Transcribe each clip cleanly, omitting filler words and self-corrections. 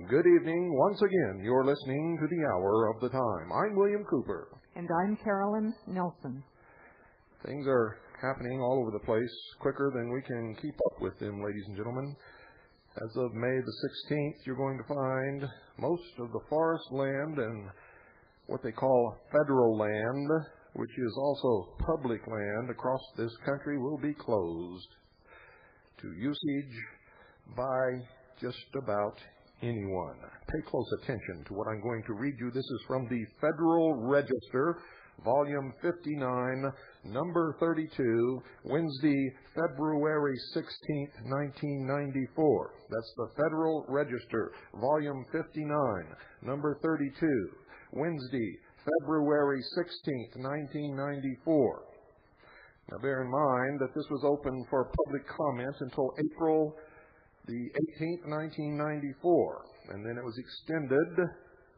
Good evening. Once again, you're listening to the Hour of the Time. I'm William Cooper. And I'm Carolyn Nelson. Things are happening all over the place quicker than we can keep up with them, ladies and gentlemen. As of May the 16th, you're going to find most of the forest land and what they call federal land, which is also public land across this country, will be closed to usage by just about anyone. Pay close attention to what I'm going to read you. This is from the Federal Register, Volume 59, Number 32, Wednesday, February 16th, 1994. That's the Federal Register, Volume 59, Number 32, Wednesday, February 16th, 1994. Now bear in mind that this was open for public comment until April the 18th, 1994, and then it was extended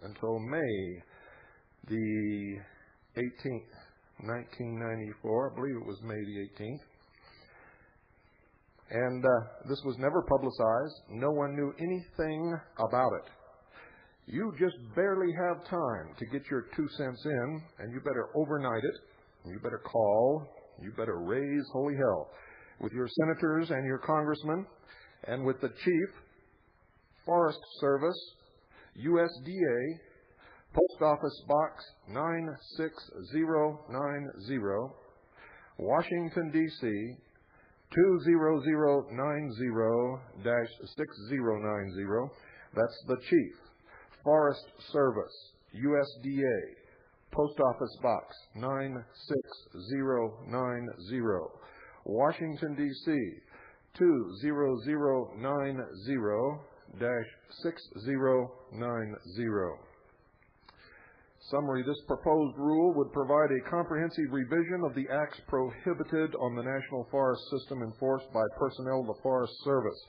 until May the 18th, 1994. I believe it was May the 18th. And this was never publicized. No one knew anything about it. You just barely have time to get your 2 cents in, and you better overnight it. You better call. You better raise holy hell with your senators and your congressmen, and with the Chief, Forest Service, USDA, Post Office Box 96090, Washington, D.C., 20090-6090. That's the Chief, Forest Service, USDA, Post Office Box 96090, Washington, D.C., 20090-6090. Summary: this proposed rule would provide a comprehensive revision of the acts prohibited on the National Forest System enforced by personnel of the Forest Service,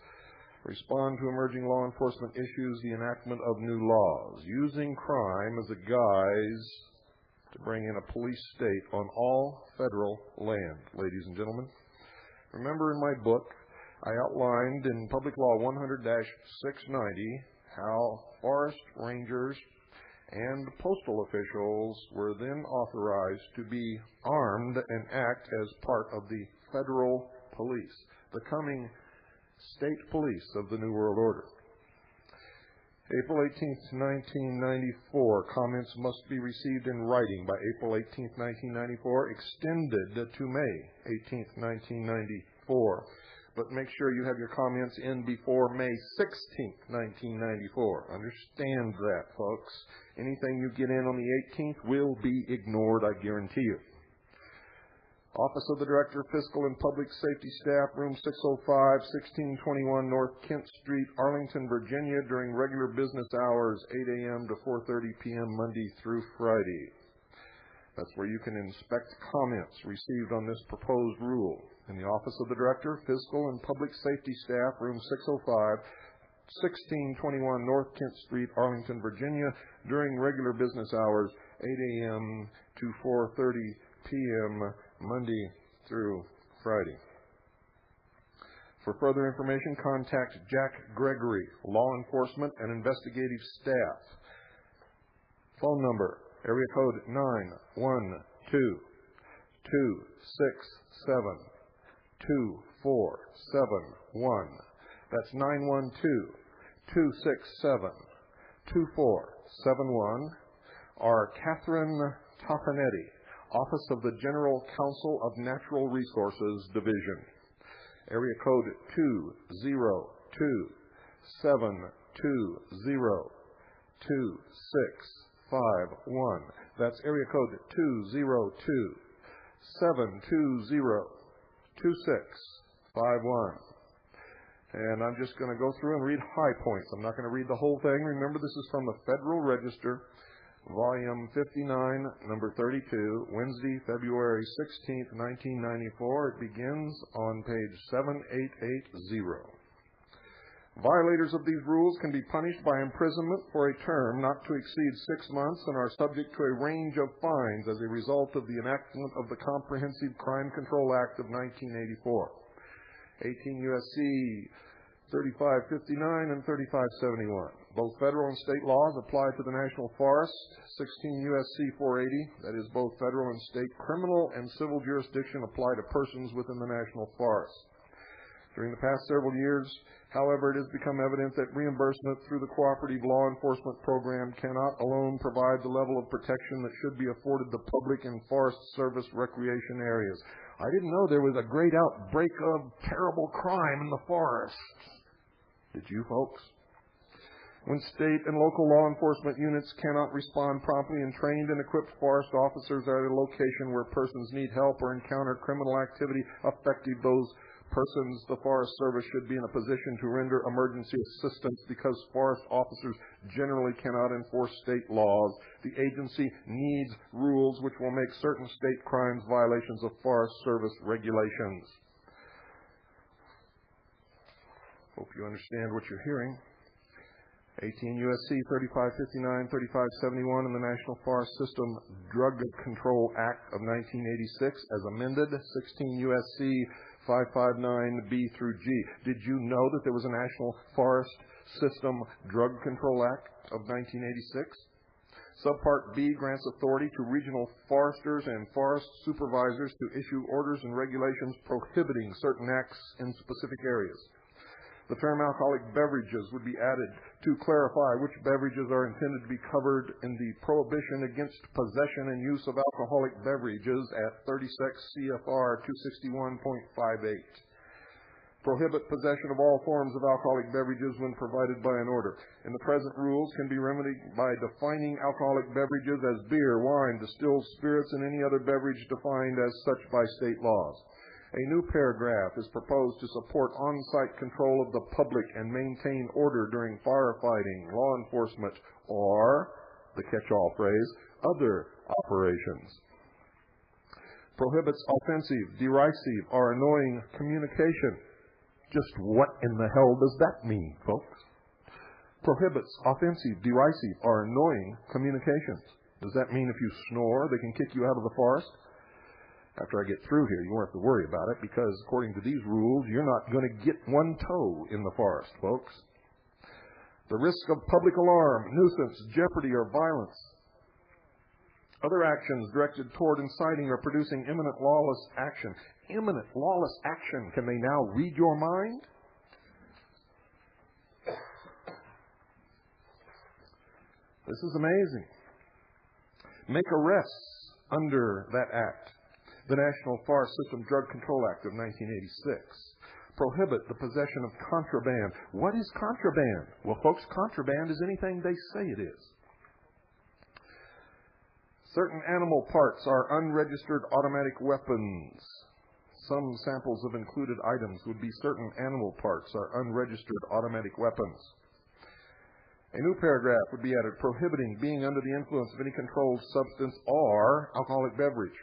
respond to emerging law enforcement issues, the enactment of new laws, using crime as a guise to bring in a police state on all federal land. Ladies and gentlemen, remember in my book, I outlined in Public Law 100-690 how forest rangers and postal officials were then authorized to be armed and act as part of the federal police, the coming state police of the New World Order. April 18th, 1994, comments must be received in writing by April 18th, 1994, extended to May 18th, 1994. But make sure you have your comments in before May 16th, 1994. Understand that, folks. Anything you get in on the 18th will be ignored, I guarantee you. Office of the Director, Fiscal and Public Safety Staff, Room 605, 1621 North Kent Street, Arlington, Virginia, during regular business hours, 8 a.m. to 4:30 p.m. Monday through Friday. That's where you can inspect comments received on this proposed rule. In the Office of the Director, Fiscal and Public Safety Staff, Room 605, 1621 North Kent Street, Arlington, Virginia, during regular business hours, 8 a.m. to 4:30 p.m. Monday through Friday. For further information, contact Jack Gregory, Law Enforcement and Investigative Staff. Phone number, area code 912-267-2471. That's 912-267-2471. Or Catherine Toffanetti, Office of the General Counsel of Natural Resources Division. Area code 202-720-2651. That's area code 202-720-2651. And I'm just going to go through and read high points. I'm not going to read the whole thing. Remember, this is from the Federal Register, Volume 59, number 32, Wednesday, February 16th, 1994. It begins on page 7880. Violators of these rules can be punished by imprisonment for a term not to exceed 6 months and are subject to a range of fines as a result of the enactment of the Comprehensive Crime Control Act of 1984. 18 U.S.C. 3559 and 3571. Both federal and state laws apply to the National Forest. 16 U.S.C. 480, that is both federal and state criminal and civil jurisdiction apply to persons within the National Forest. During the past several years, however, it has become evident that reimbursement through the Cooperative Law Enforcement Program cannot alone provide the level of protection that should be afforded the public and Forest Service recreation areas. I didn't know there was a great outbreak of terrible crime in the forest. Did you, folks? When state and local law enforcement units cannot respond promptly and trained and equipped forest officers are at a location where persons need help or encounter criminal activity affecting those persons, the Forest Service should be in a position to render emergency assistance because forest officers generally cannot enforce state laws. The agency needs rules which will make certain state crimes violations of Forest Service regulations. Hope you understand what you're hearing. 18 U.S.C. 3559, 3571 and the National Forest System Drug Control Act of 1986 as amended. 16 U.S.C. 559B through G. Did you know that there was a National Forest System Drug Control Act of 1986? Subpart B grants authority to regional foresters and forest supervisors to issue orders and regulations prohibiting certain acts in specific areas. The term alcoholic beverages would be added to clarify which beverages are intended to be covered in the prohibition against possession and use of alcoholic beverages at 36 CFR 261.58. Prohibit possession of all forms of alcoholic beverages when provided by an order. In the present rules can be remedied by defining alcoholic beverages as beer, wine, distilled spirits, and any other beverage defined as such by state laws. A new paragraph is proposed to support on-site control of the public and maintain order during firefighting, law enforcement, or, the catch-all phrase, other operations. Prohibits offensive, derisive, or annoying communication. Just what in the hell does that mean, folks? Prohibits offensive, derisive, or annoying communications. Does that mean if you snore, they can kick you out of the forest? After I get through here, you won't have to worry about it because according to these rules, you're not going to get one toe in the forest, folks. The risk of public alarm, nuisance, jeopardy, or violence. Other actions directed toward inciting or producing imminent lawless action. Imminent lawless action. Can they now read your mind? This is amazing. Make arrests under that act. The National Forest System Drug Control Act of 1986. Prohibit the possession of contraband. What is contraband? Well, folks, contraband is anything they say it is. Certain animal parts are unregistered automatic weapons. Some samples of included items would be certain animal parts are unregistered automatic weapons. A new paragraph would be added prohibiting being under the influence of any controlled substance or alcoholic beverage.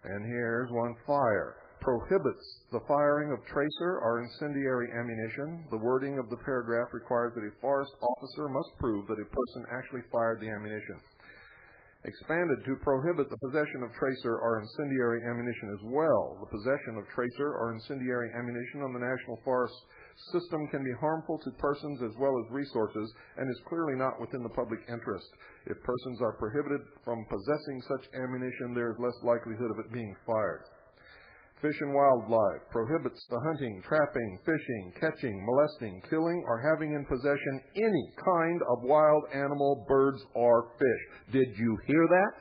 And here's one, fire. Prohibits the firing of tracer or incendiary ammunition. The wording of the paragraph requires that a forest officer must prove that a person actually fired the ammunition. Expanded to prohibit the possession of tracer or incendiary ammunition as well. The possession of tracer or incendiary ammunition on the National Forest System can be harmful to persons as well as resources and is clearly not within the public interest. If persons are prohibited from possessing such ammunition, there is less likelihood of it being fired. Fish and Wildlife prohibits the hunting, trapping, fishing, catching, molesting, killing, or having in possession any kind of wild animal, birds, or fish. Did you hear that?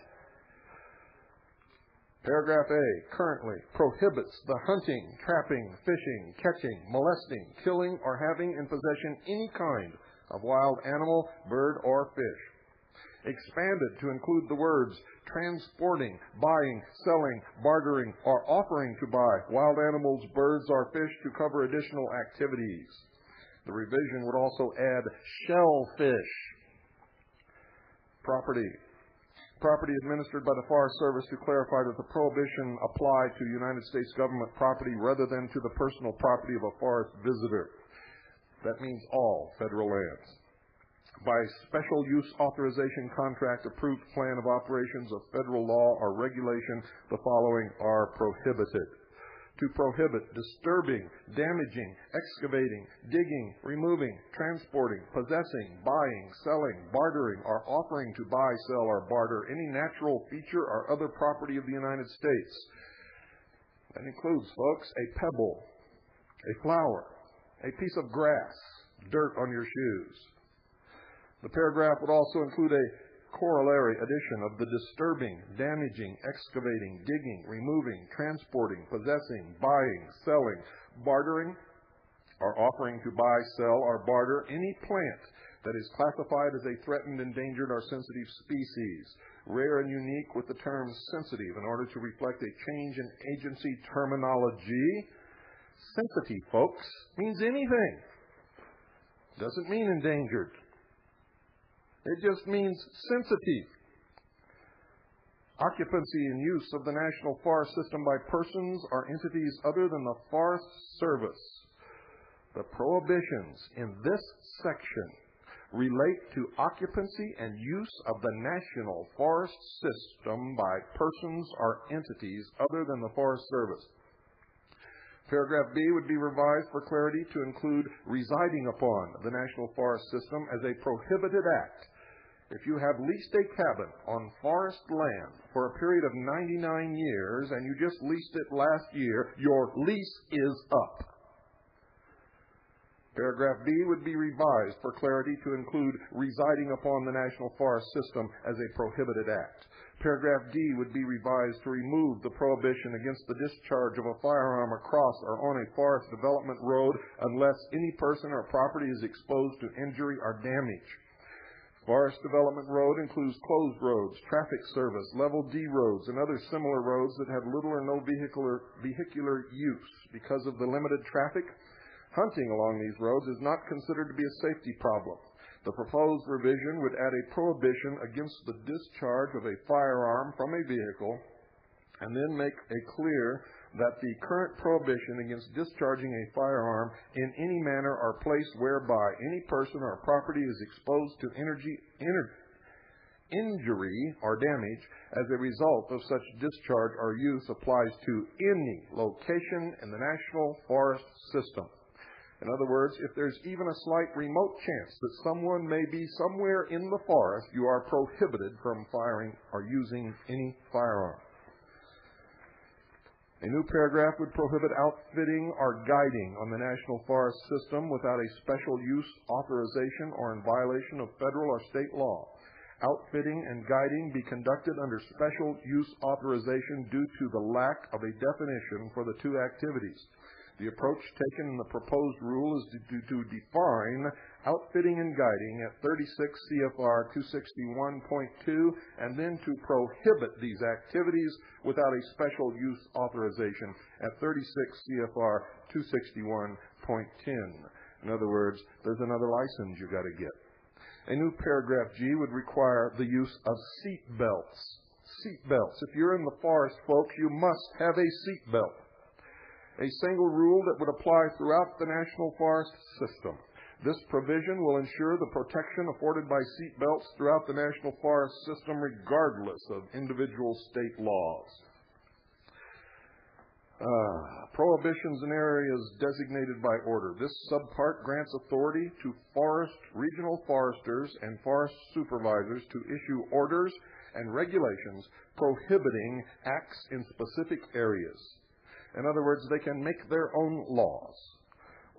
Paragraph A, currently prohibits the hunting, trapping, fishing, catching, molesting, killing, or having in possession any kind of wild animal, bird, or fish. Expanded to include the words transporting, buying, selling, bartering, or offering to buy wild animals, birds, or fish to cover additional activities. The revision would also add shellfish. Property administered by the Forest Service to clarify that the prohibition applied to United States government property rather than to the personal property of a forest visitor. That means all federal lands. By special use authorization contract approved plan of operations of federal law or regulation, the following are prohibited. To prohibit disturbing, damaging, excavating, digging, removing, transporting, possessing, buying, selling, bartering, or offering to buy, sell, or barter any natural feature or other property of the United States. That includes, folks, a pebble, a flower, a piece of grass, dirt on your shoes. The paragraph would also include a corollary addition of the disturbing, damaging, excavating, digging, removing, transporting, possessing, buying, selling, bartering, or offering to buy, sell, or barter any plant that is classified as a threatened, endangered, or sensitive species, rare and unique with the term sensitive in order to reflect a change in agency terminology. Sensitive, folks, means anything. Doesn't mean endangered. It just means sensitive. Occupancy and use of the National Forest System by persons or entities other than the Forest Service. The prohibitions in this section relate to occupancy and use of the National Forest System by persons or entities other than the Forest Service. Paragraph B would be revised for clarity to include residing upon the National Forest System as a prohibited act. If you have leased a cabin on forest land for a period of 99 years and you just leased it last year, your lease is up. Paragraph B would be revised for clarity to include residing upon the National Forest System as a prohibited act. Paragraph D would be revised to remove the prohibition against the discharge of a firearm across or on a forest development road unless any person or property is exposed to injury or damage. Forest Development Road includes closed roads, traffic service, level D roads, and other similar roads that have little or no vehicular use. Because of the limited traffic, hunting along these roads is not considered to be a safety problem. The proposed revision would add a prohibition against the discharge of a firearm from a vehicle and then make it clear that the current prohibition against discharging a firearm in any manner or place whereby any person or property is exposed to injury or damage as a result of such discharge or use applies to any location in the National Forest System. In other words, if there's even a slight remote chance that someone may be somewhere in the forest, you are prohibited from firing or using any firearm. A new paragraph would prohibit outfitting or guiding on the National Forest System without a special use authorization or in violation of federal or state law. Outfitting and guiding be conducted under special use authorization due to the lack of a definition for the two activities. The approach taken in the proposed rule is to define outfitting and guiding at 36 CFR 261.2 and then to prohibit these activities without a special use authorization at 36 CFR 261.10. In other words, there's another license you got to get. A new paragraph G would require the use of seat belts. Seat belts. If you're in the forest, folks, you must have a seat belt. A single rule that would apply throughout the National Forest System. This provision will ensure the protection afforded by seat belts throughout the National Forest System regardless of individual state laws. Prohibitions in areas designated by order. This subpart grants authority to regional foresters and forest supervisors to issue orders and regulations prohibiting acts in specific areas. In other words, they can make their own laws.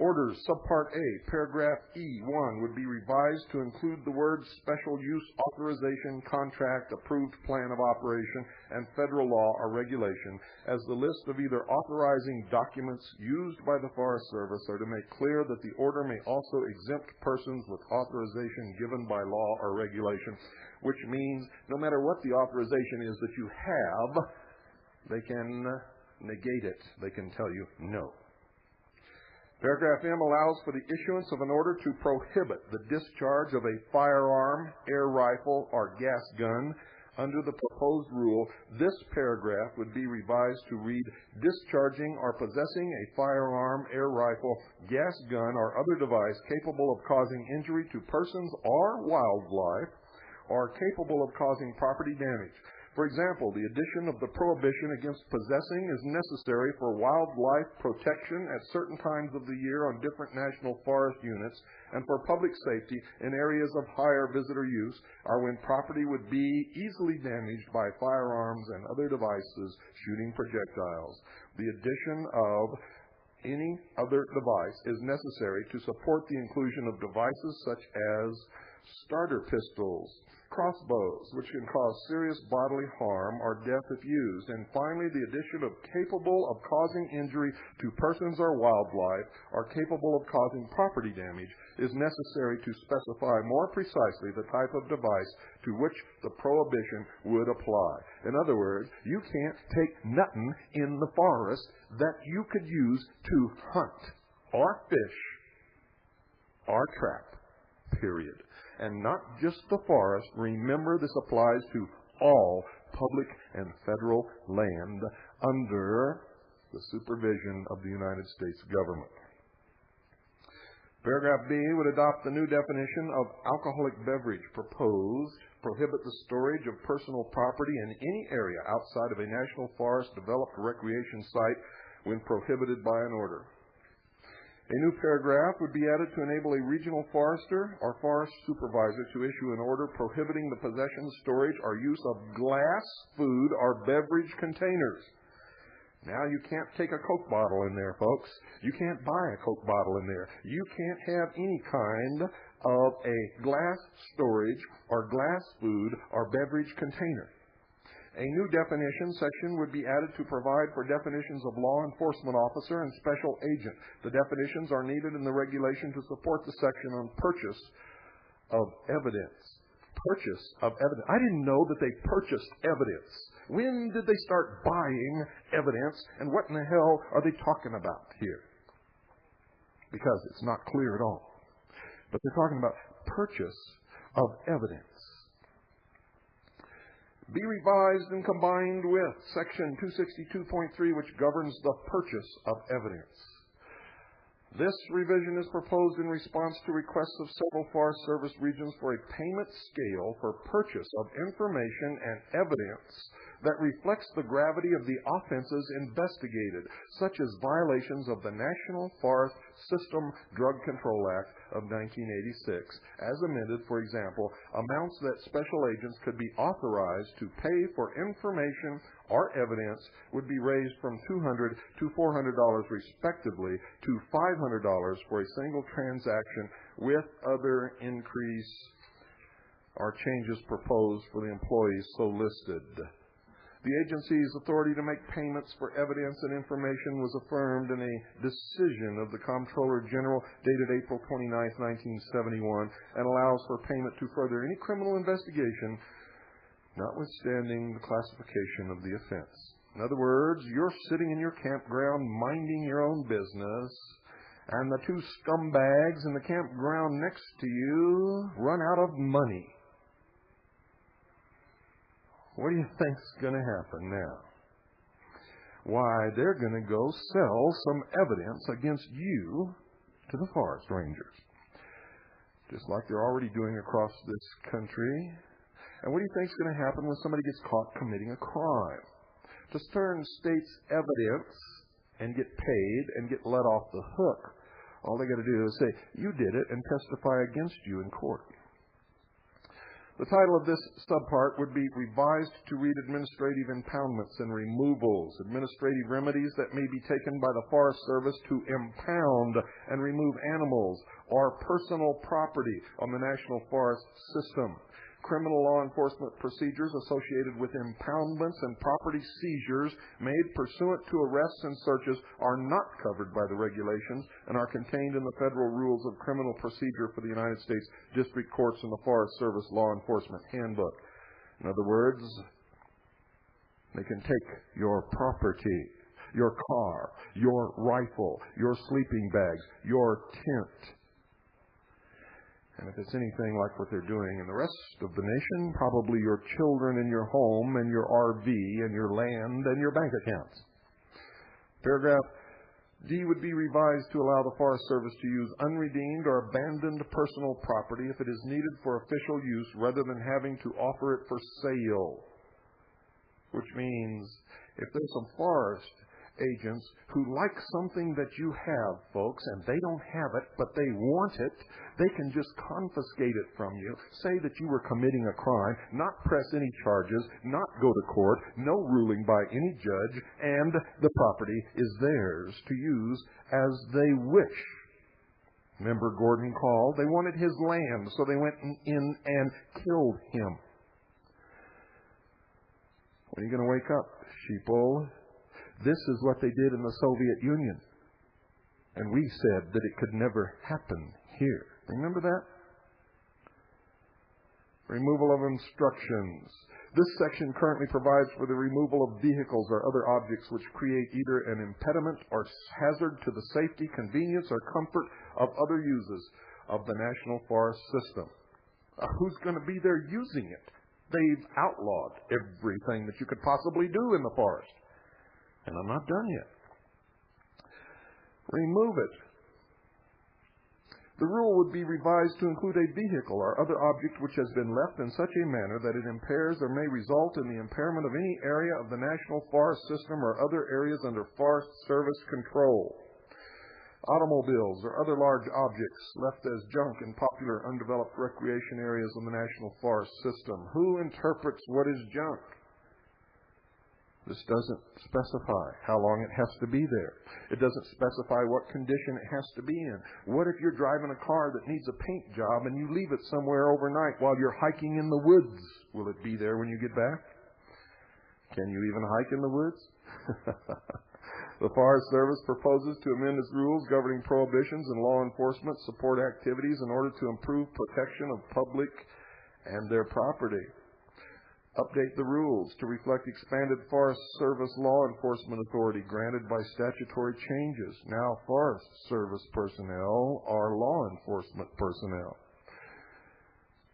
Orders, Subpart A, Paragraph E1 would be revised to include the words special use authorization, contract, approved plan of operation, and federal law or regulation as the list of either authorizing documents used by the Forest Service, or to make clear that the order may also exempt persons with authorization given by law or regulation, which means no matter what the authorization is that you have, they can negate it. They can tell you no. Paragraph M allows for the issuance of an order to prohibit the discharge of a firearm, air rifle, or gas gun. Under the proposed rule, this paragraph would be revised to read, discharging or possessing a firearm, air rifle, gas gun, or other device capable of causing injury to persons or wildlife, or capable of causing property damage. For example, the addition of the prohibition against possessing is necessary for wildlife protection at certain times of the year on different national forest units and for public safety in areas of higher visitor use, or when property would be easily damaged by firearms and other devices shooting projectiles. The addition of any other device is necessary to support the inclusion of devices such as starter pistols, crossbows, which can cause serious bodily harm or death if used. And finally, the addition of capable of causing injury to persons or wildlife, or capable of causing property damage, is necessary to specify more precisely the type of device to which the prohibition would apply. In other words, you can't take nothing in the forest that you could use to hunt or fish or trap, period. And not just the forest. Remember, this applies to all public and federal land under the supervision of the United States government. Paragraph B would adopt the new definition of alcoholic beverage proposed, prohibit the storage of personal property in any area outside of a national forest developed recreation site when prohibited by an order. A new paragraph would be added to enable a regional forester or forest supervisor to issue an order prohibiting the possession, storage, or use of glass, food, or beverage containers. Now, you can't take a Coke bottle in there, folks. You can't buy a Coke bottle in there. You can't have any kind of a glass storage or glass food or beverage container. A new definition section would be added to provide for definitions of law enforcement officer and special agent. The definitions are needed in the regulation to support the section on purchase of evidence. Purchase of evidence. I didn't know that they purchased evidence. When did they start buying evidence, and what in the hell are they talking about here? Because it's not clear at all. But they're talking about purchase of evidence. Be revised and combined with Section 262.3, which governs the purchase of evidence. This revision is proposed in response to requests of several Forest Service regions for a payment scale for purchase of information and evidence that reflects the gravity of the offenses investigated, such as violations of the National Forest System Drug Control Act of 1986, as amended, for example, amounts that special agents could be authorized to pay for information or evidence would be raised from $200 to $400 respectively to $500 for a single transaction, with other increase or changes proposed for the employees so listed. The agency's authority to make payments for evidence and information was affirmed in a decision of the Comptroller General dated April 29, 1971, and allows for payment to further any criminal investigation, notwithstanding the classification of the offense. In other words, you're sitting in your campground minding your own business, and the two scumbags in the campground next to you run out of money. What do you think's going to happen now? Why, they're going to go sell some evidence against you to the forest rangers, just like they're already doing across this country. And what do you think's going to happen when somebody gets caught committing a crime? To turn state's evidence and get paid and get let off the hook, all they got to do is say, you did it, and testify against you in court. The title of this subpart would be Revised to read Administrative Impoundments and Removals, administrative remedies that may be taken by the Forest Service to impound and remove animals or personal property on the National Forest System. Criminal law enforcement procedures associated with impoundments and property seizures made pursuant to arrests and searches are not covered by the regulations and are contained in the Federal Rules of Criminal Procedure for the United States District Courts and the Forest Service Law Enforcement Handbook. In other words, they can take your property, your car, your rifle, your sleeping bags, your tent. And if it's anything like what they're doing in the rest of the nation, probably your children and your home and your RV and your land and your bank accounts. Paragraph D would be revised to allow the Forest Service to use unredeemed or abandoned personal property if it is needed for official use rather than having to offer it for sale. Which means if there's some forest agents who like something that you have, folks, and they don't have it, but they want it, they can just confiscate it from you, say that you were committing a crime, not press any charges, not go to court, no ruling by any judge, and the property is theirs to use as they wish. Remember Gordon Call? They wanted his land, so they went in and killed him. When are you going to wake up, sheeple? This is what they did in the Soviet Union. And we said that it could never happen here. Remember that? Removal of instructions. This section currently provides for the removal of vehicles or other objects which create either an impediment or hazard to the safety, convenience, or comfort of other users of the National Forest System. Who's going to be there using it? They've outlawed everything that you could possibly do in the forest. And I'm not done yet. Remove it. The rule would be revised to include a vehicle or other object which has been left in such a manner that it impairs or may result in the impairment of any area of the National Forest System or other areas under Forest Service control. Automobiles or other large objects left as junk in popular undeveloped recreation areas of the National Forest System. Who interprets what is junk? This doesn't specify how long it has to be there. It doesn't specify what condition it has to be in. What if you're driving a car that needs a paint job and you leave it somewhere overnight while you're hiking in the woods? Will it be there when you get back? Can you even hike in the woods? The Forest Service proposes to amend its rules governing prohibitions and law enforcement support activities in order to improve protection of public and their property. Update the rules to reflect expanded Forest Service law enforcement authority granted by statutory changes. Now Forest Service personnel are law enforcement personnel.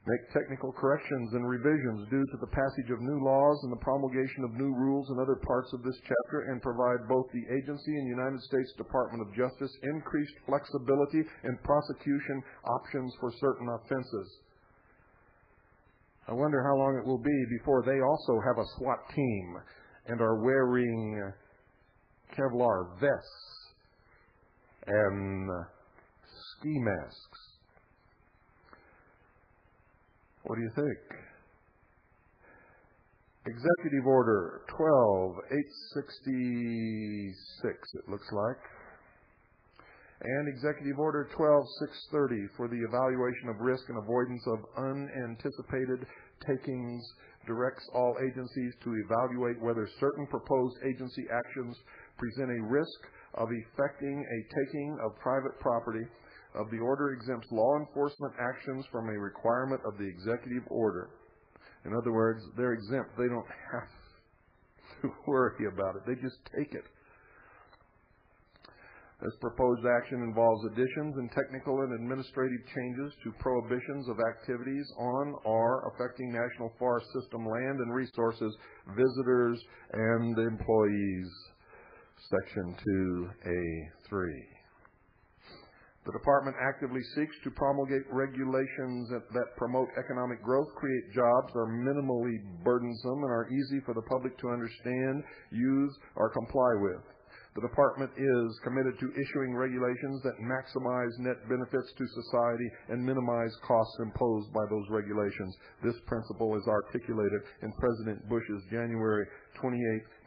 Make technical corrections and revisions due to the passage of new laws and the promulgation of new rules in other parts of this chapter, and provide both the agency and United States Department of Justice increased flexibility in prosecution options for certain offenses. I wonder how long it will be before they also have a SWAT team and are wearing Kevlar vests and ski masks. What do you think? Executive Order 12-866, it looks like. And Executive Order 12-630 for the evaluation of risk and avoidance of unanticipated takings directs all agencies to evaluate whether certain proposed agency actions present a risk of effecting a taking of private property. Of the order exempts law enforcement actions from a requirement of the Executive Order. In other words, they're exempt. They don't have to worry about it. They just take it. This proposed action involves additions and technical and administrative changes to prohibitions of activities on or affecting National Forest System land and resources, visitors, and employees. Section 2A3. The Department actively seeks to promulgate regulations that promote economic growth, create jobs, are minimally burdensome, and are easy for the public to understand, use, or comply with. The department is committed to issuing regulations that maximize net benefits to society and minimize costs imposed by those regulations. This principle is articulated in President Bush's January 28,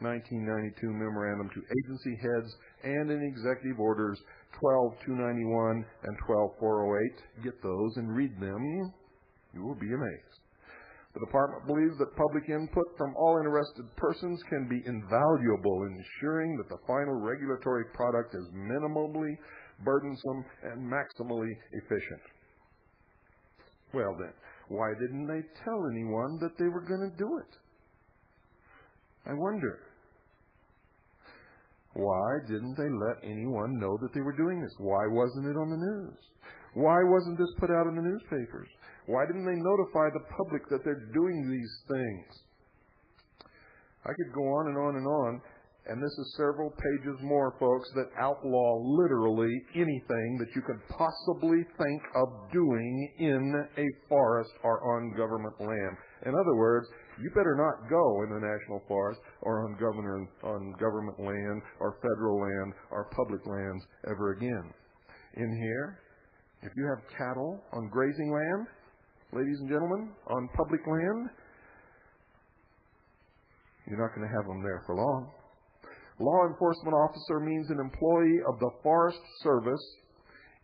1992 memorandum to agency heads and in Executive Orders 12291 and 12408. Get those and read them. You will be amazed. The department believes that public input from all interested persons can be invaluable in ensuring that the final regulatory product is minimally burdensome and maximally efficient. Well then, why didn't they tell anyone that they were going to do it? I wonder. Why didn't they let anyone know that they were doing this? Why wasn't it on the news? Why wasn't this put out in the newspapers? Why didn't they notify the public that they're doing these things? I could go on and on and on, and this is several pages more, folks, that outlaw literally anything that you could possibly think of doing in a forest or on government land. In other words, you better not go in the national forest or on government land or federal land or public lands ever again. In here, if you have cattle on grazing land, ladies and gentlemen, on public land, you're not going to have them there for long. Law enforcement officer means an employee of the Forest Service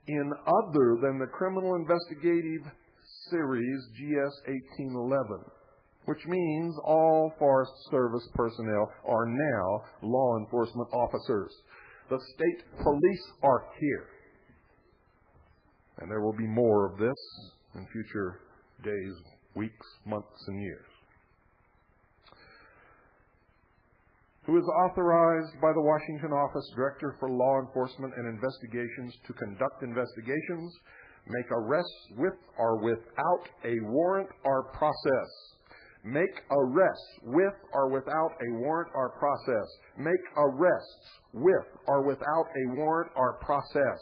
in other than the Criminal Investigative Series GS 1811, which means all Forest Service personnel are now law enforcement officers. The state police are here. And there will be more of this in future days, weeks, months, and years. Who is authorized by the Washington Office Director for Law Enforcement and Investigations to conduct investigations, make arrests with or without a warrant or process. Make arrests with or without a warrant or process. Make arrests with or without a warrant or process.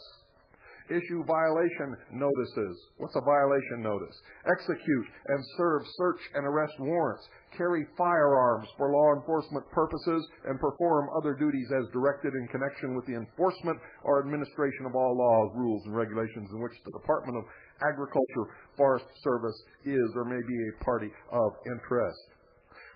Issue violation notices. What's a violation notice? Execute and serve search and arrest warrants. Carry firearms for law enforcement purposes and perform other duties as directed in connection with the enforcement or administration of all laws, rules, and regulations in which the Department of Agriculture, Forest Service is or may be a party of interest.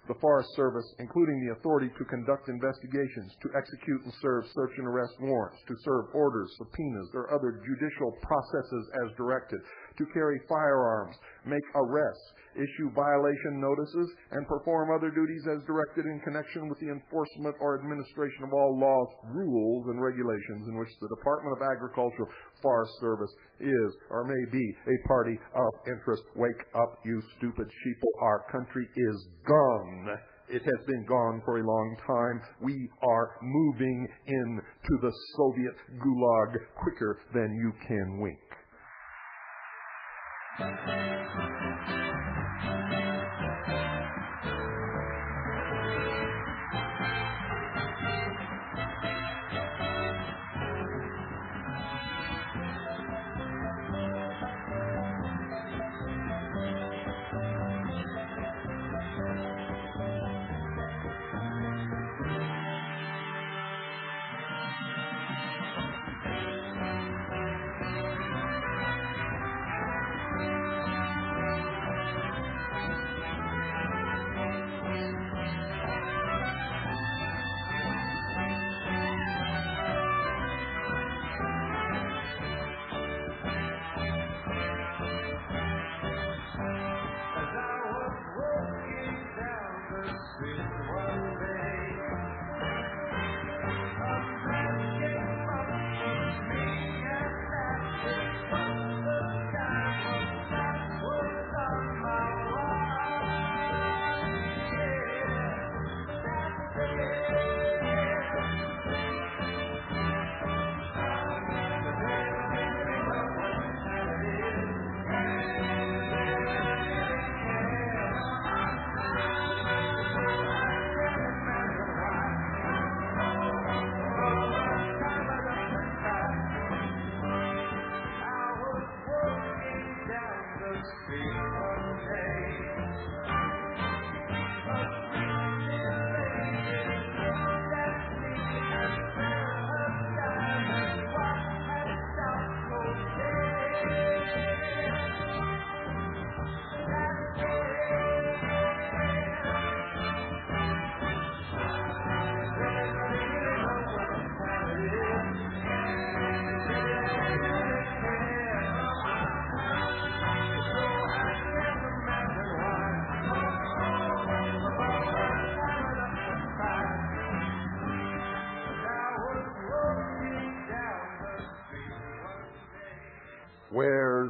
The Forest Service, including the authority to conduct investigations, to execute and serve search and arrest warrants, to serve orders, subpoenas, or other judicial processes as directed, to carry firearms, make arrests, issue violation notices, and perform other duties as directed in connection with the enforcement or administration of all laws, rules, and regulations in which the Department of Agriculture, Forest Service is or may be a party of interest. Wake up, you stupid sheeple. Our country is gone. It has been gone for a long time. We are moving into the Soviet gulag quicker than you can wink.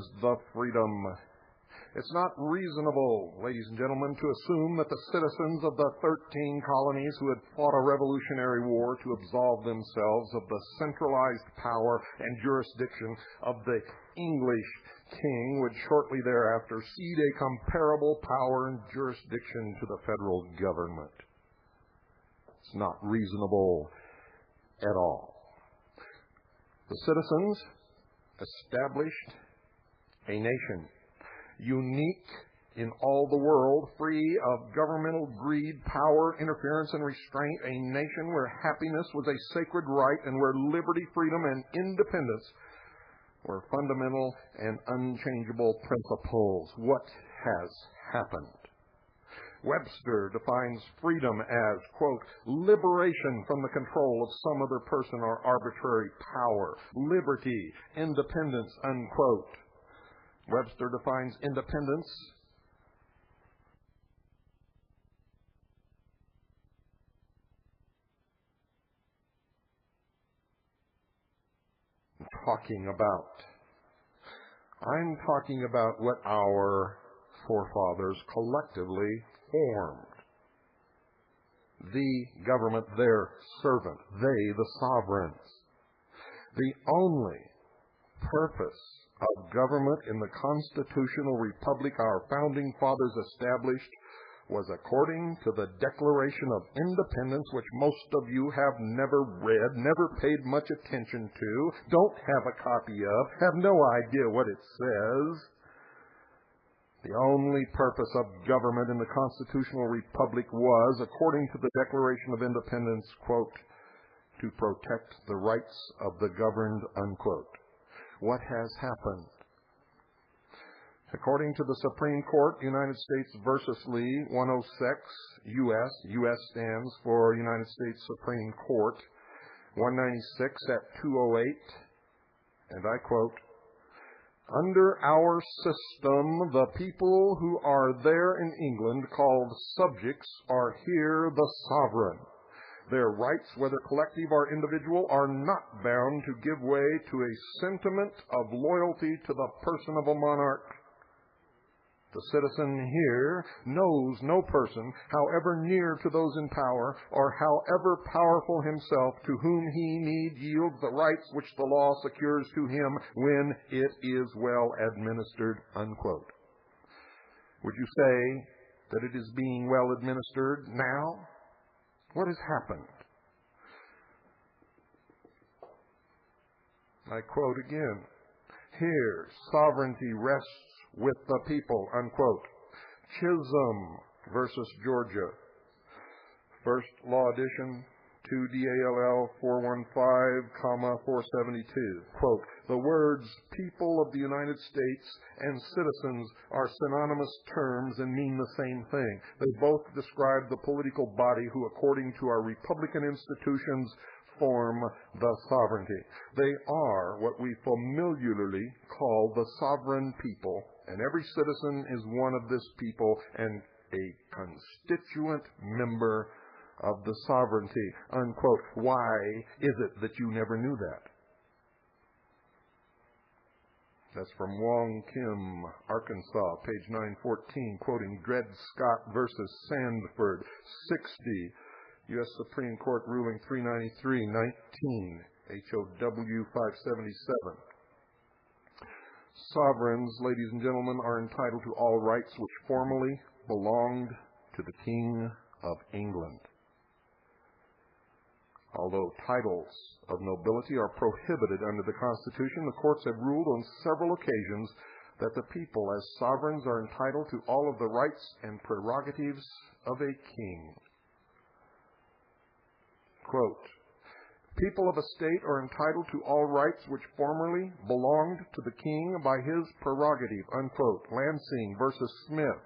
Where's the freedom? It's not reasonable, ladies and gentlemen, to assume that the citizens of the 13 colonies who had fought a revolutionary war to absolve themselves of the centralized power and jurisdiction of the English king would shortly thereafter cede a comparable power and jurisdiction to the federal government. It's not reasonable at all. The citizens established a nation, unique in all the world, free of governmental greed, power, interference, and restraint, a nation where happiness was a sacred right and where liberty, freedom, and independence were fundamental and unchangeable principles. What has happened? Webster defines freedom as, quote, liberation from the control of some other person or arbitrary power, liberty, independence, unquote. Webster defines independence I'm talking about what our forefathers collectively formed. The government, their servant, they, the sovereigns. The only purpose of government in the constitutional republic our founding fathers established was according to the Declaration of Independence, which most of you have never read, never paid much attention to, don't have a copy of, have no idea what it says. The only purpose of government in the constitutional republic was, according to the Declaration of Independence, quote, to protect the rights of the governed, unquote. What has happened? According to the Supreme Court, United States versus Lee, 106, U.S. U.S. stands for United States Supreme Court, 196 at 208, and I quote, under our system, the people who are there in England called subjects are here the sovereign. Their rights, whether collective or individual, are not bound to give way to a sentiment of loyalty to the person of a monarch. The citizen here knows no person, however near to those in power, or however powerful himself, to whom he need yield the rights which the law secures to him when it is well administered, unquote. Would you say that it is being well administered now? What has happened? I quote again, here sovereignty rests with the people, unquote. Chisholm versus Georgia. First Law Edition, 2 DALL 415, 472. Quote, the words people of the United States and citizens are synonymous terms and mean the same thing. They both describe the political body who, according to our republican institutions, form the sovereignty. They are what we familiarly call the sovereign people, and every citizen is one of this people and a constituent member of the sovereignty, unquote. Why is it that you never knew that? That's from Wong Kim, Arkansas, page 914, quoting Dred Scott versus Sandford, 60, U.S. Supreme Court ruling 393-19, HOW 577. Sovereigns, ladies and gentlemen, are entitled to all rights which formerly belonged to the King of England. Although titles of nobility are prohibited under the Constitution, the courts have ruled on several occasions that the people, as sovereigns, are entitled to all of the rights and prerogatives of a king. Quote, people of a state are entitled to all rights which formerly belonged to the king by his prerogative, unquote. Lansing versus Smith,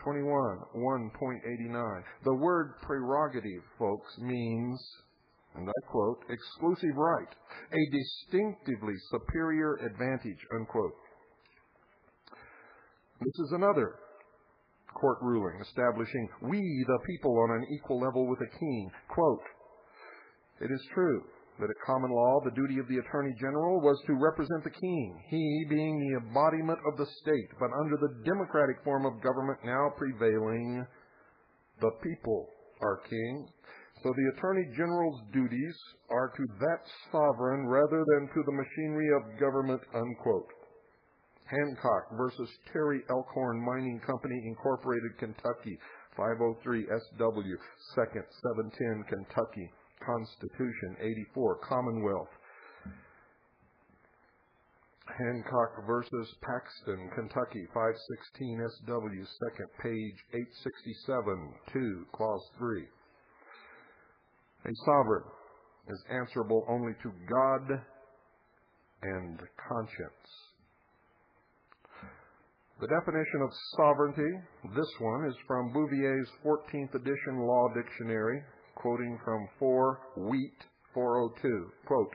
21, 1.89. The word prerogative, folks, means, and I quote, exclusive right, a distinctively superior advantage, unquote. This is another court ruling establishing we, the people, on an equal level with the king. Quote, it is true that at common law the duty of the Attorney General was to represent the king, he being the embodiment of the state, but under the democratic form of government now prevailing, the people are king. So the Attorney General's duties are to that sovereign rather than to the machinery of government, unquote. Hancock versus Terry Elkhorn Mining Company, Incorporated, Kentucky, 503 SW, 2nd, 710, Kentucky. Constitution, 84, Commonwealth. Hancock versus Paxton, Kentucky, 516 SW, 2nd, page 867, 2, clause 3. A sovereign is answerable only to God and conscience. The definition of sovereignty, this one is from Bouvier's 14th edition Law Dictionary, quoting from 4 Wheat 402, quote,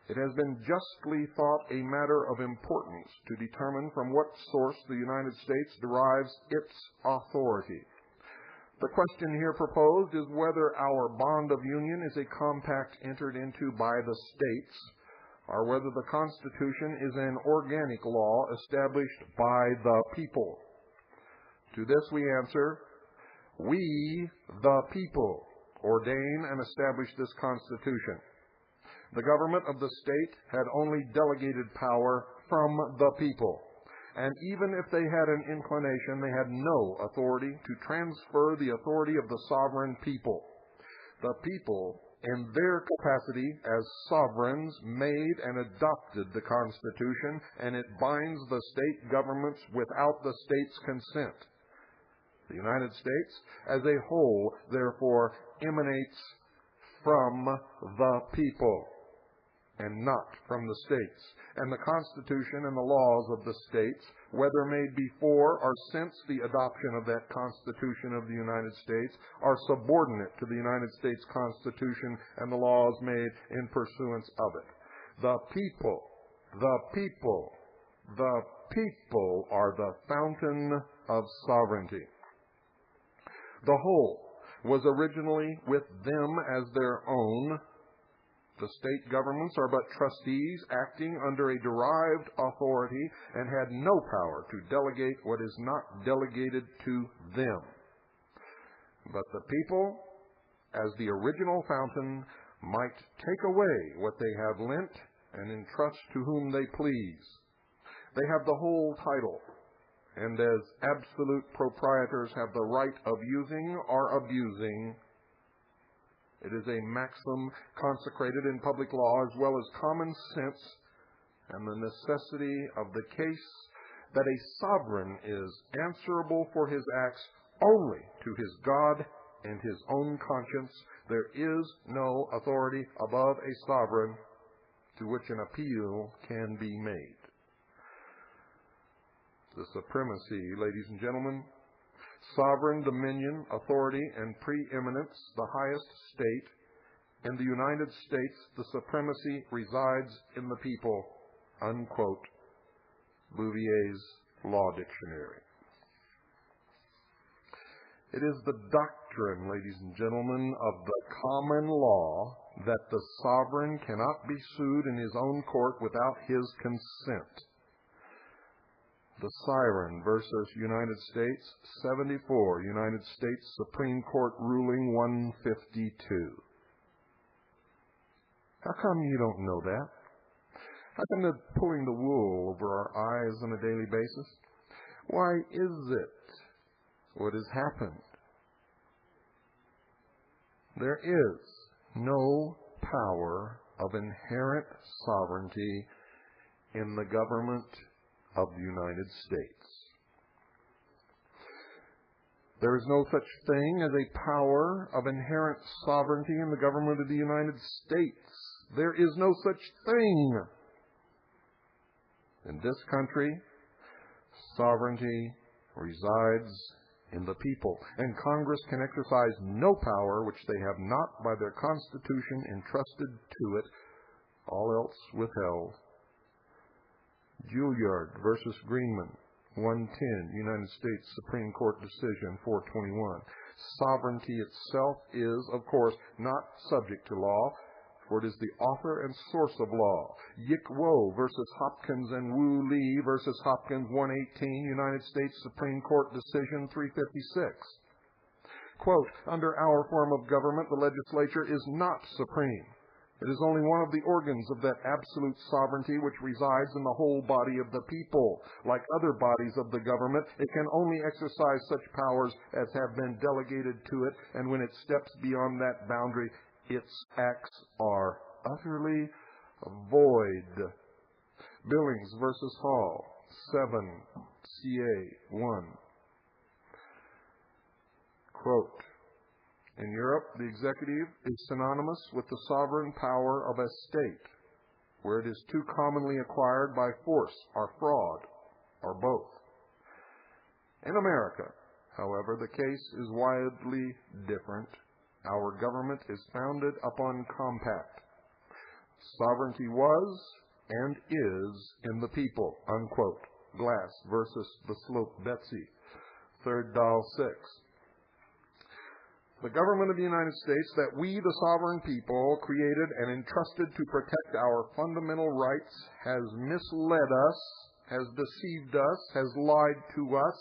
"It has been justly thought a matter of importance to determine from what source the United States derives its authority. The question here proposed is whether our bond of union is a compact entered into by the states, or whether the Constitution is an organic law established by the people. To this we answer, we, the people, ordain and establish this Constitution. The government of the state had only delegated power from the people, and even if they had an inclination, they had no authority to transfer the authority of the sovereign people. The people, in their capacity as sovereigns, made and adopted the Constitution, and it binds the state governments without the state's consent. The United States as a whole, therefore, emanates from the people and not from the states. And the Constitution and the laws of the states, whether made before or since the adoption of that Constitution of the United States, are subordinate to the United States Constitution and the laws made in pursuance of it. The people are the fountain of sovereignty. The whole was originally with them as their own. The state governments are but trustees acting under a derived authority and had no power to delegate what is not delegated to them. But the people, as the original fountain, might take away what they have lent and entrust to whom they please. They have the whole title, and as absolute proprietors have the right of using or abusing. It is a maxim consecrated in public law as well as common sense and the necessity of the case that a sovereign is answerable for his acts only to his God and his own conscience. There is no authority above a sovereign to which an appeal can be made. The supremacy, ladies and gentlemen, sovereign dominion, authority, and preeminence, the highest state. In the United States, the supremacy resides in the people, unquote, Bouvier's Law Dictionary. It is the doctrine, ladies and gentlemen, of the common law that the sovereign cannot be sued in his own court without his consent. The Siren versus United States, 74, United States Supreme Court ruling 152. How come you don't know that? How come they're pulling the wool over our eyes on a daily basis? Why is it? What has happened? There is no power of inherent sovereignty in the government of the United States. There is no such thing as a power of inherent sovereignty in the government of the United States. There is no such thing. In this country, sovereignty resides in the people, and Congress can exercise no power which they have not by their Constitution entrusted to it, all else withheld. Juilliard versus Greenman, 110, United States Supreme Court decision, 421. Sovereignty itself is, of course, not subject to law, for it is the author and source of law. Yik Wo versus Hopkins and Wu Lee versus Hopkins, 118, United States Supreme Court Decision 356. Quote, under our form of government, the legislature is not supreme. It is only one of the organs of that absolute sovereignty which resides in the whole body of the people. Like other bodies of the government, it can only exercise such powers as have been delegated to it, and when it steps beyond that boundary, its acts are utterly void. Billings versus Hall, 7 CA 1. Quote, in Europe, the executive is synonymous with the sovereign power of a state, where it is too commonly acquired by force or fraud, or both. In America, however, the case is widely different. Our government is founded upon compact. Sovereignty was and is in the people, unquote. Glass versus the Slope Betsy, 3rd Dial 6. The government of the United States that we, the sovereign people, created and entrusted to protect our fundamental rights has misled us, has deceived us, has lied to us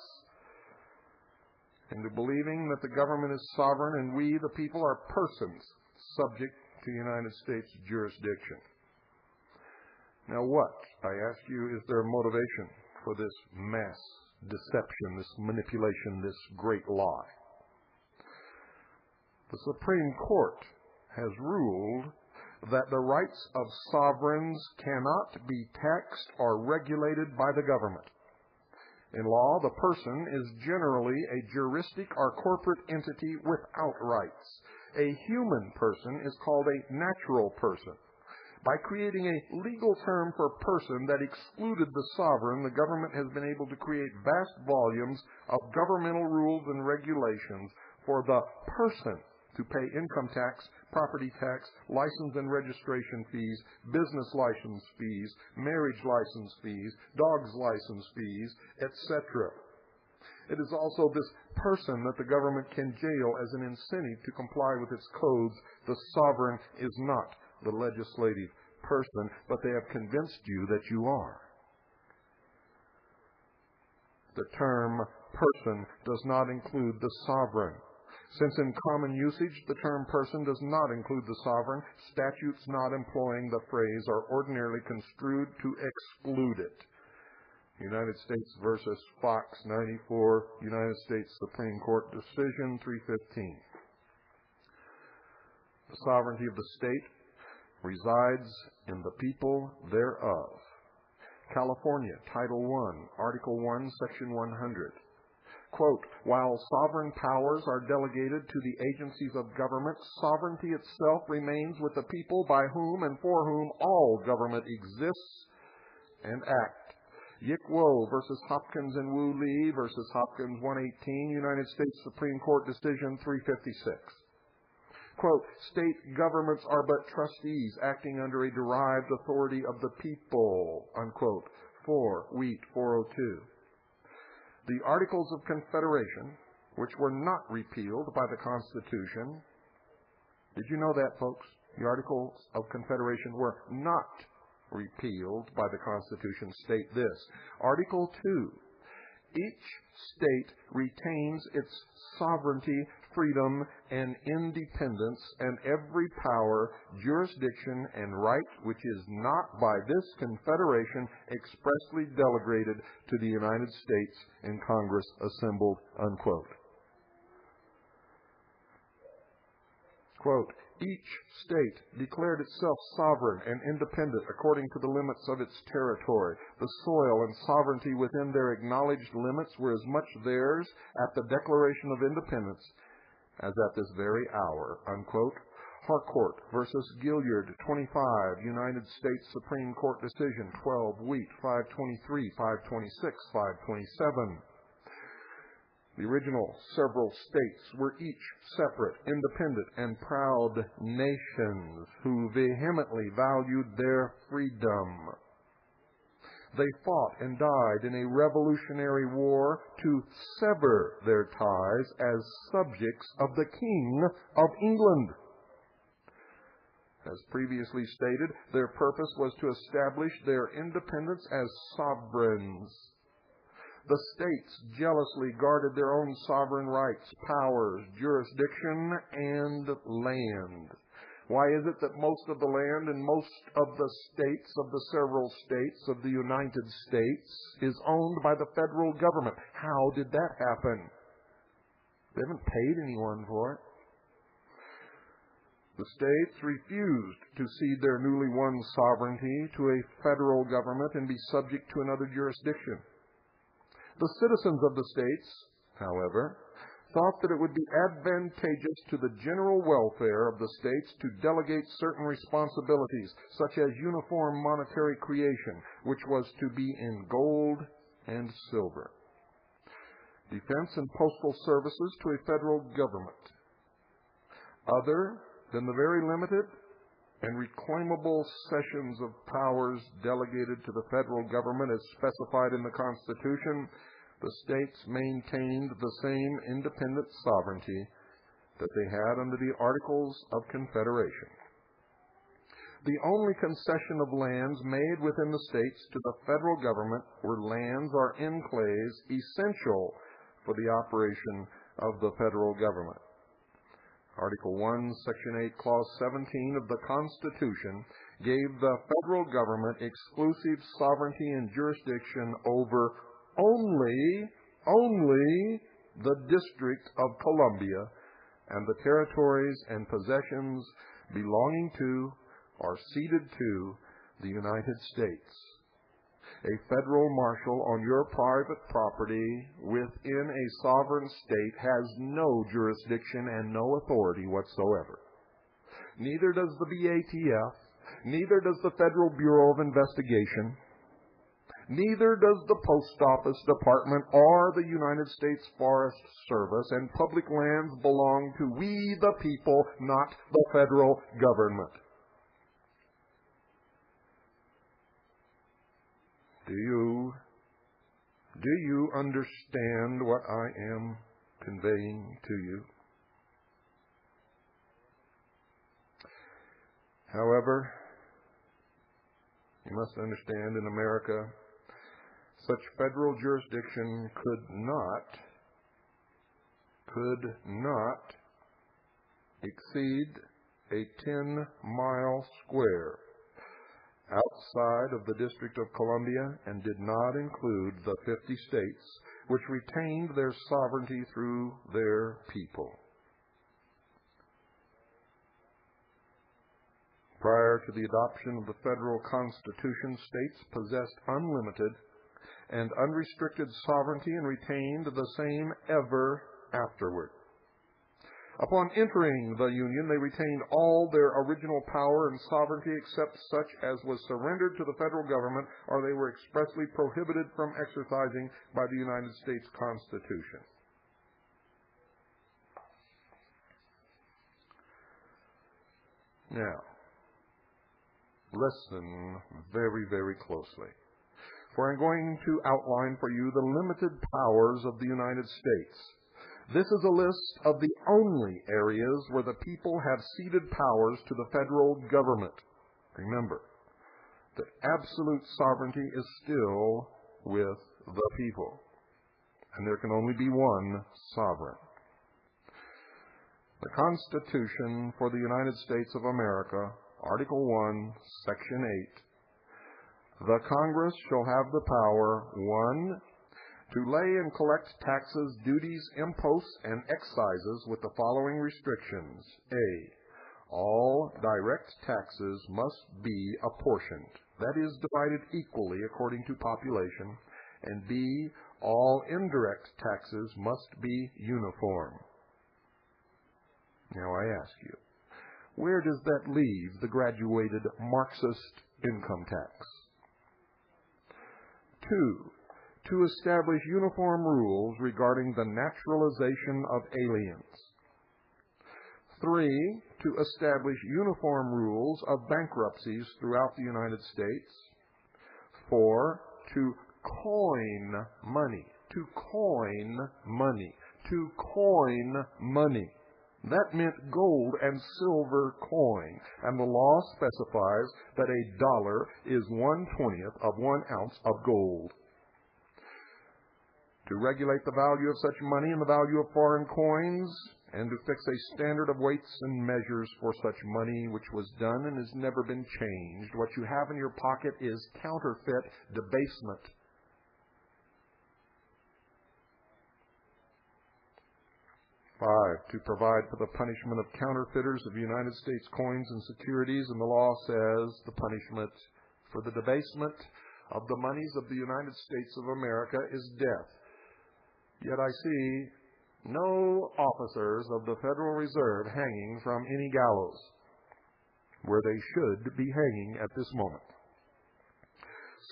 into believing that the government is sovereign and we, the people, are persons subject to United States jurisdiction. Now what, I ask you, is their motivation for this mass deception, this manipulation, this great lie? The Supreme Court has ruled that the rights of sovereigns cannot be taxed or regulated by the government. In law, the person is generally a juristic or corporate entity without rights. A human person is called a natural person. By creating a legal term for person that excluded the sovereign, the government has been able to create vast volumes of governmental rules and regulations for the person to pay income tax, property tax, license and registration fees, business license fees, marriage license fees, dogs license fees, etc. It is also this person that the government can jail as an incentive to comply with its codes. The sovereign is not the legislative person, but they have convinced you that you are. The term person does not include the sovereign. Since in common usage the term person does not include the sovereign, statutes not employing the phrase are ordinarily construed to exclude it. United States versus Fox, 94, United States Supreme Court Decision 315. The sovereignty of the state resides in the people thereof. California, Title I, Article 1, Section 100. Quote, while sovereign powers are delegated to the agencies of government, sovereignty itself remains with the people by whom and for whom all government exists and act. Yik Wo versus Hopkins and Wu Lee versus Hopkins, 118, United States Supreme Court Decision 356. Quote, state governments are but trustees acting under a derived authority of the people, unquote. 4 Wheat, 402. The Articles of Confederation, which were not repealed by the Constitution. Did you know that, folks? The Articles of Confederation were not repealed by the Constitution. State this. Article 2. Each state retains its sovereignty, freedom, and independence, and every power, jurisdiction, and right which is not by this Confederation expressly delegated to the United States in Congress assembled, unquote. Quote, each state declared itself sovereign and independent according to the limits of its territory. The soil and sovereignty within their acknowledged limits were as much theirs at the Declaration of Independence as at this very hour, unquote. Harcourt versus Gilliard, 25, United States Supreme Court Decision, 12 Wheat, 523, 526, 527. The original several states were each separate, independent, and proud nations who vehemently valued their freedom. They fought and died in a revolutionary war to sever their ties as subjects of the King of England. As previously stated, their purpose was to establish their independence as sovereigns. The states jealously guarded their own sovereign rights, powers, jurisdiction, and land. Why is it that most of the land in most of the states, of the several states of the United States, is owned by the federal government? How did that happen? They haven't paid anyone for it. The states refused to cede their newly won sovereignty to a federal government and be subject to another jurisdiction. The citizens of the states, however, thought that it would be advantageous to the general welfare of the states to delegate certain responsibilities, such as uniform monetary creation, which was to be in gold and silver, defense and postal services to a federal government, other than the very limited and reclaimable cessions of powers delegated to the federal government as specified in the Constitution. The states maintained the same independent sovereignty that they had under the Articles of Confederation. The only concession of lands made within the states to the federal government were lands or enclaves essential for the operation of the federal government. Article 1, Section 8, Clause 17 of the Constitution gave the federal government exclusive sovereignty and jurisdiction over only the District of Columbia and the territories and possessions belonging to or ceded to the United States. A federal marshal on your private property within a sovereign state has no jurisdiction and no authority whatsoever. Neither does the BATF, neither does the Federal Bureau of Investigation, neither does the Post Office Department or the United States Forest Service, and public lands belong to we the people, not the federal government. Do you understand what I am conveying to you? However, you must understand in America, such federal jurisdiction could not exceed a 10-mile square outside of the District of Columbia and did not include the 50 states which retained their sovereignty through their people. Prior to the adoption of the federal Constitution, states possessed unlimited and unrestricted sovereignty and retained the same ever afterward. Upon entering the Union, they retained all their original power and sovereignty except such as was surrendered to the federal government or they were expressly prohibited from exercising by the United States Constitution. Now, listen very, very closely, for I'm going to outline for you the limited powers of the United States. This is a list of the only areas where the people have ceded powers to the federal government. Remember that absolute sovereignty is still with the people, and there can only be one sovereign. The Constitution for the United States of America, Article 1, Section 8. The Congress shall have the power, 1, to lay and collect taxes, duties, imposts, and excises with the following restrictions. A. All direct taxes must be apportioned, that is, divided equally according to population. And B. All indirect taxes must be uniform. Now I ask you, where does that leave the graduated Marxist income tax? 2. To establish uniform rules regarding the naturalization of aliens. 3. To establish uniform rules of bankruptcies throughout the United States. 4. To coin money. To coin money. To coin money. That meant gold and silver coin, and the law specifies that a dollar is 1/20 of 1 ounce of gold. To regulate the value of such money and the value of foreign coins, and to fix a standard of weights and measures for such money, which was done and has never been changed. What you have in your pocket is counterfeit debasement. 5, to provide for the punishment of counterfeiters of United States coins and securities, and the law says the punishment for the debasement of the monies of the United States of America is death. Yet I see no officers of the Federal Reserve hanging from any gallows, where they should be hanging at this moment.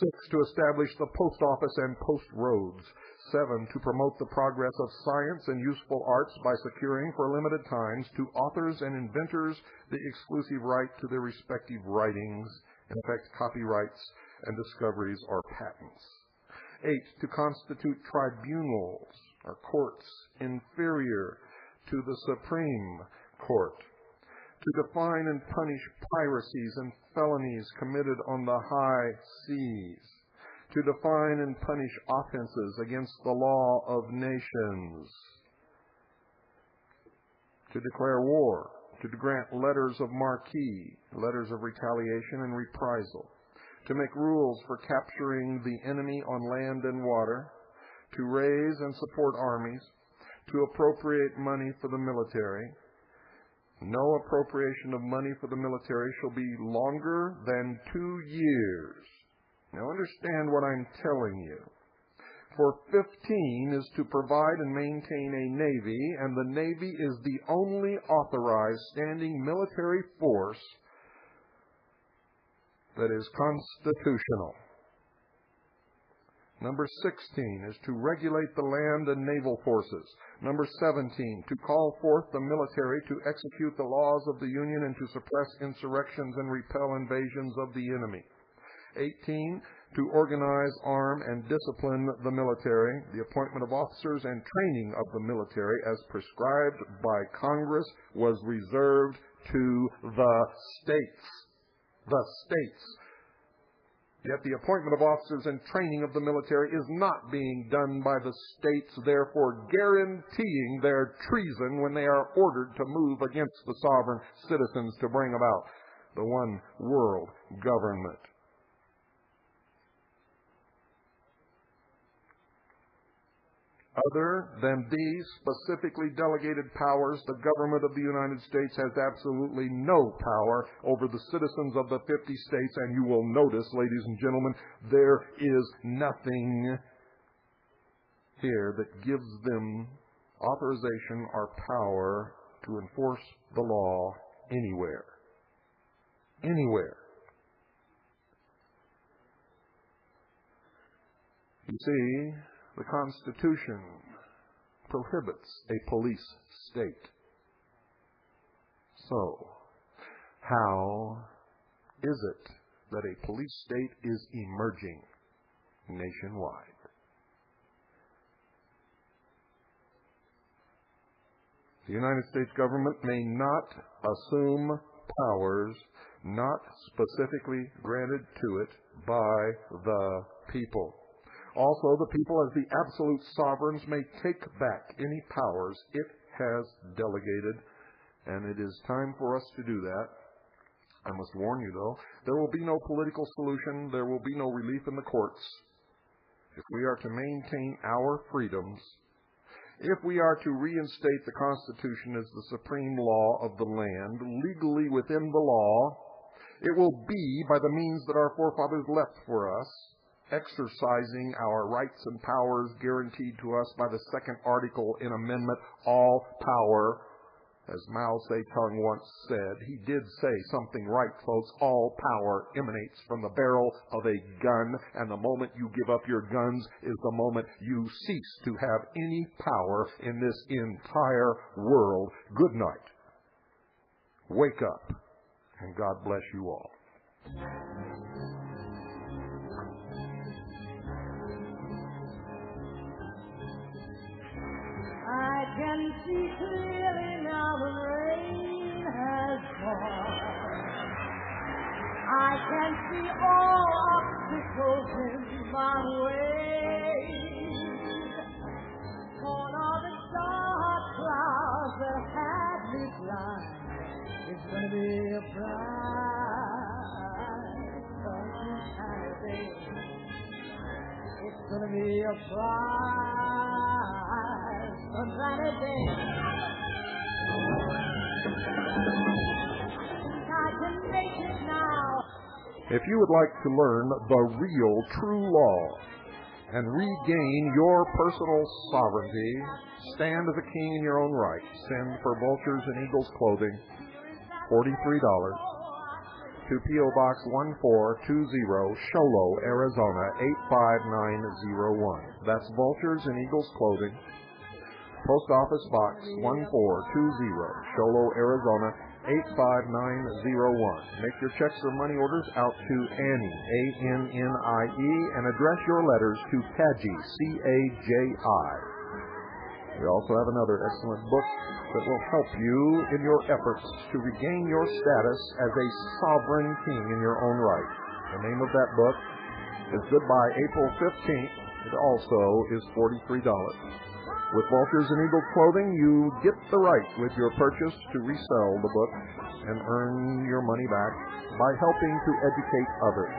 6, to establish the post office and post roads. 7, to promote the progress of science and useful arts by securing for limited times to authors and inventors the exclusive right to their respective writings, in effect copyrights and discoveries or patents. 8, to constitute tribunals or courts inferior to the Supreme Court. To define and punish piracies and felonies committed on the high seas. To define and punish offenses against the law of nations. To declare war. To grant letters of marque, letters of retaliation and reprisal. To make rules for capturing the enemy on land and water. To raise and support armies. To appropriate money for the military. No appropriation of money for the military shall be longer than 2 years. Now understand what I'm telling you. For 15 is to provide and maintain a navy, and the navy is the only authorized standing military force that is constitutional. Number 16 is to regulate the land and naval forces. Number 17, to call forth the military to execute the laws of the Union and to suppress insurrections and repel invasions of the enemy. 18, to organize, arm, and discipline the military, the appointment of officers and training of the military as prescribed by Congress was reserved to the states. The states. Yet the appointment of officers and training of the military is not being done by the states, therefore guaranteeing their treason when they are ordered to move against the sovereign citizens to bring about the one world government. Other than these specifically delegated powers, the government of the United States has absolutely no power over the citizens of the 50 states, and you will notice, ladies and gentlemen, there is nothing here that gives them authorization or power to enforce the law anywhere. Anywhere. You see, the Constitution prohibits a police state. So, how is it that a police state is emerging nationwide? The United States government may not assume powers not specifically granted to it by the people. Also, the people, as the absolute sovereigns, may take back any powers it has delegated, and it is time for us to do that. I must warn you, though, there will be no political solution, there will be no relief in the courts. If we are to maintain our freedoms, if we are to reinstate the Constitution as the supreme law of the land, legally within the law, it will be by the means that our forefathers left for us, exercising our rights and powers guaranteed to us by the second article in Amendment, all power. As Mao Zedong once said, he did say something right, folks, all power emanates from the barrel of a gun, and the moment you give up your guns is the moment you cease to have any power in this entire world. Good night. Wake up, and God bless you all. I can see clearly now the can see all obstacles in my way. Gone are the dark clouds that had me blind. It's gonna be a bright, sunshiny day. It's gonna be a bright, sunshiny day. I can make it now. If you would like to learn the real, true law and regain your personal sovereignty, stand as a king in your own right. Send for Vultures and Eagles Clothing, $43, to P.O. Box 1420, Sholo, Arizona, 85901. That's Vultures and Eagles Clothing, Post Office Box 1420, Sholo, Arizona, 85901. Make your checks or money orders out to Annie, A-N-N-I-E, and address your letters to Caji, C-A-J-I. We also have another excellent book that will help you in your efforts to regain your status as a sovereign king in your own right. The name of that book is Goodbye April 15th. It also is $43. With Vultures and Eagles Clothing, you get the right with your purchase to resell the book and earn your money back by helping to educate others.